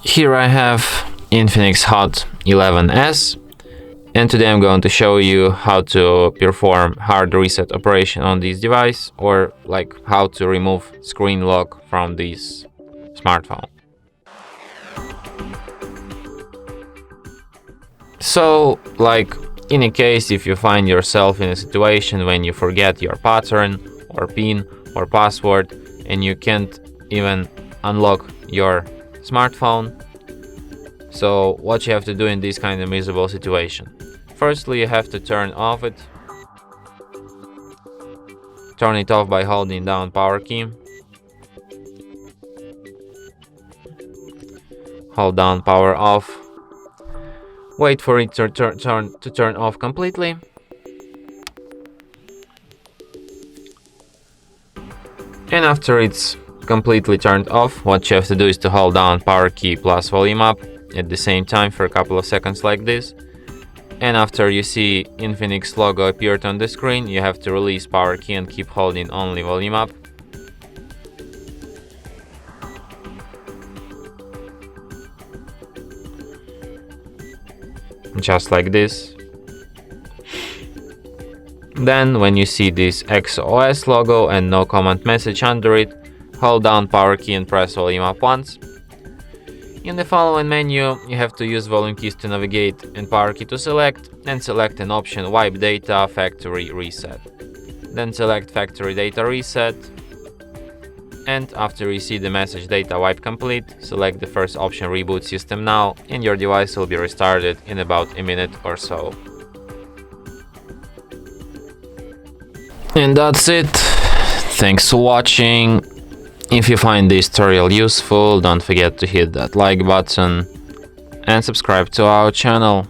Here I have INFINIX Hot 11S, and today I'm going to show you how to perform hard reset operation on this device, or like how to remove screen lock from this smartphone. So, like in a case if you find yourself in a situation when you forget your pattern or PIN or password and you can't even unlock your smartphone, so what you have to do in this kind of miserable situation? Firstly, you have to turn it off by holding down power key. Hold down power off. Wait for it to turn off completely. And after it's completely turned off, what you have to do is to hold down power key plus volume up at the same time for a couple of seconds like this. And after you see INFINIX logo appeared on the screen, you have to release power key and keep holding only volume up. Just like this. Then when you see this XOS logo and no comment message under it, hold down power key and press volume up once. In the following menu, you have to use volume keys to navigate and power key to select, and select an option Wipe Data Factory Reset. Then select Factory Data Reset, and after you see the message Data Wipe Complete, select the first option Reboot System Now, and your device will be restarted in about a minute or so. And that's it. Thanks for watching. If you find this tutorial useful, don't forget to hit that like button and subscribe to our channel.